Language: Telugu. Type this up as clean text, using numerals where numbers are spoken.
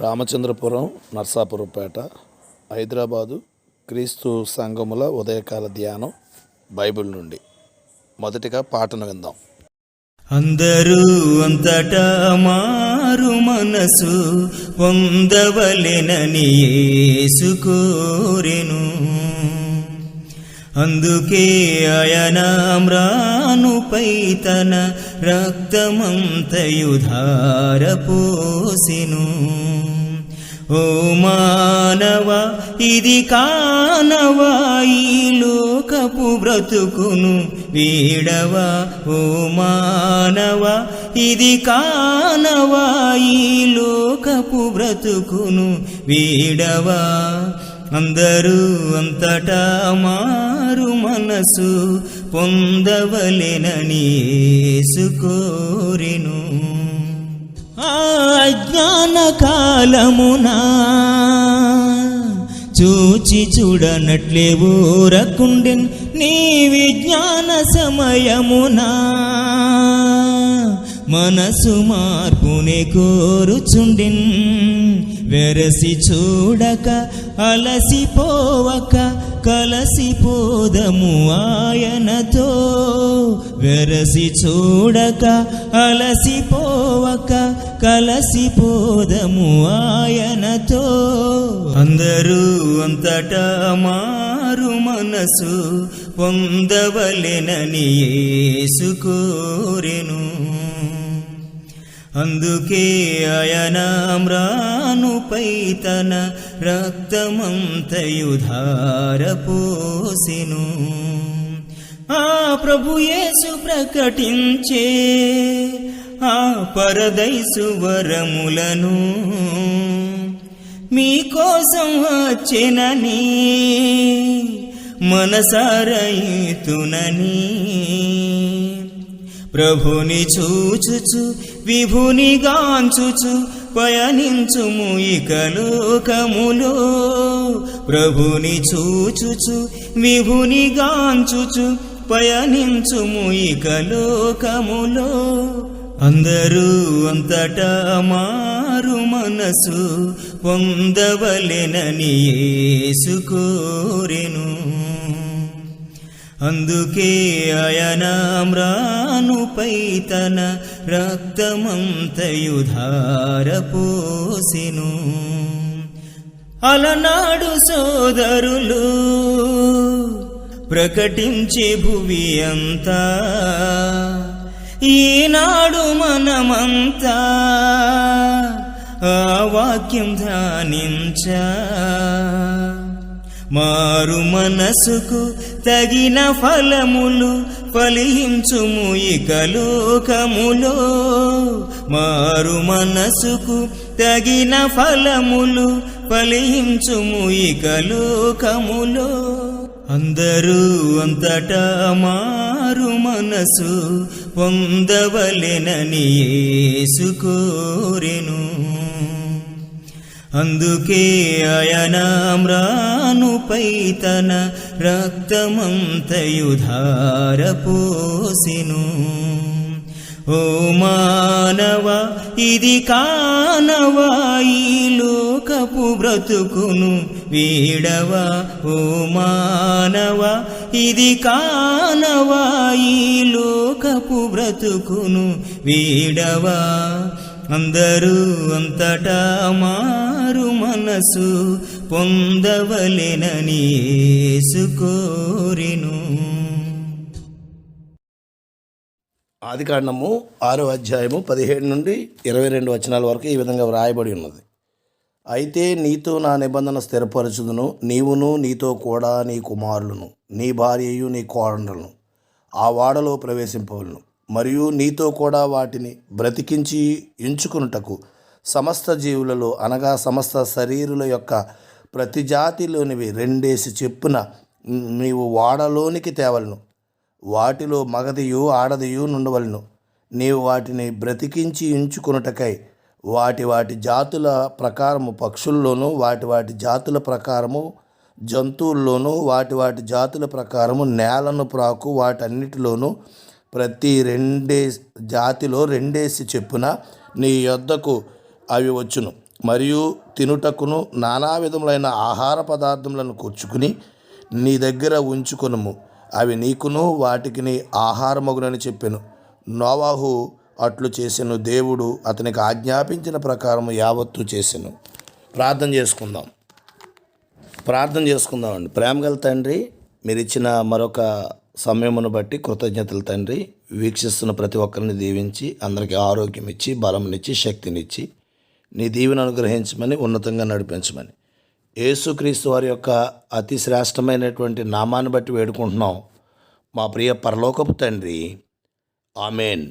రామచంద్రపురం, నర్సాపురంపేట, హైదరాబాదు. క్రీస్తు సంఘముల ఉదయకాల ధ్యానం బైబిల్ నుండి. మొదటిగా పాటను విందాం. అందరూ అంతటా మారు మనసు పొందవలెనని యేసు కోరెను. అందుకే ఆయన మ్రానుపై తన రక్తమంతయు ధారపోసెను. ఓ మానవా, ఇది కానవా, ఈ లోకపు బ్రతుకును వీడవా. ఓ మానవా, ఇది కానవా, ఈ లోకపు బ్రతుకును వీడవా. అందరూ అంతటా మారు మనసు పొందవలెనని యేసు కోరెను. అజ్ఞాన కాలమునా చూచి చూడనట్లే ఊరకుండెన్, నీ విజ్ఞాన సమయమునా మనసు మార్పునే కోరుచుండెన్. వెరసి చూడక అలసిపోవక కలసిపోదము ఆయనతో. వెరసి చూడక అలసిపోవక కలసిపోదము ఆయనతో. అందరూ అంతటా మారు మనసు పొందవలెనని యేసు కోరెను. అందుకే ఆయన మ్రానుపై తన రక్తమంతయు ధారపోసెను. ఆ ప్రభు యేసు ప్రకటించే ఆ పరదైసు వరములను మీకోసం వచ్చెనని మనసారయితునని. ప్రభుని చూచుచు విభుని గాంచుచు పయనించుము ఇక లోకములో. ప్రభుని చూచుచు విభుని గాంచుచు పయనించుము ఇక లోకములో. అందరూ అంతటా మారు మనసు పొందవలెనని యేసు కోరెను. అందుకే ఆయన మ్రానుపై తన రక్తమంతయు ధారపోసెను. అలనాడు సోదరులు ప్రకటించే భువి అంతా, ఈనాడు మనమంతా ఆ వాక్యం ధ్యానించా. మారు మనసుకు తగిన ఫలములు ఫలించుము ఇక లోకములో. మారు మనసుకు తగిన ఫలములు ఫలించుము ఇక లోకములో. అందరూ అంతటా మారు మనసు పొందవలెనని యేసు కోరెను. అందుకే ఆయన మ్రానుపై తన రక్తమంతయు ధారపోసెను. ఓ మానవా, ఇది కానవా, ఈ లోకపు బ్రతుకును వీడవా. ఓ మానవా, ఇది కానవా, ఈ లోకపు బ్రతుకును వీడవా. అందరూ అంతటా మారు మనసు పొందవలెనని యేసు కోరెను. ఆదికాండము 6వ అధ్యాయము 17 నుండి 22 వచనాల వరకు ఈ విధంగా వ్రాయబడి ఉన్నది. అయితే నీతో నా నిబంధన స్థిరపరచుదును, నీవును నీతో కూడా నీ కుమారులను నీ భార్యయు నీ కోడలను ఆ వాడలో ప్రవేశింపవలను. మరియు నీతో కూడా వాటిని బ్రతికించి ఎంచుకున్నటకు సమస్త జీవులలో అనగా సమస్త శరీరుల యొక్క ప్రతి జాతిలోనివి 2 చెప్పున నీవు వాడలోనికి తేవలను. వాటిలో మగదియు ఆడదియు నుండవలను. నీవు వాటిని బ్రతికించి ఎంచుకున్నటకై వాటి వాటి జాతుల ప్రకారము పక్షుల్లోనూ, వాటి వాటి జాతుల ప్రకారము జంతువుల్లోనూ, వాటి వాటి జాతుల ప్రకారము నేలను ప్రాకు వాటన్నిటిలోనూ ప్రతి 2 జాతిలో 2 చెప్పున నీ యొద్దకు అవి వచ్చును. మరియు తినుటకును నానా విధములైన ఆహార పదార్థములను కూర్చుకుని నీ దగ్గర ఉంచుకొనుము, అవి నీకును వాటికిని ఆహారమగునని చెప్పెను. నోవాహు అట్లు చేసెను. దేవుడు అతనికి ఆజ్ఞాపించిన ప్రకారం యావత్తు చేసెను. ప్రార్థన చేసుకుందామండి. ప్రేమగల తండ్రి, మీరు ఇచ్చిన మరొక సమయమును బట్టి కృతజ్ఞతలు తండ్రి. వీక్షిస్తున్న ప్రతి ఒక్కరిని దీవించి అందరికీ ఆరోగ్యం ఇచ్చి బలంనిచ్చి శక్తినిచ్చి నీ దీవెన అనుగ్రహించమని ఉన్నతంగా నడిపించమని యేసుక్రీస్తు వారి యొక్క అతి శ్రేష్టమైనటువంటి నామాన్ని బట్టి వేడుకుంటున్నాం మా ప్రియ పరలోకపు తండ్రి. ఆమెన్.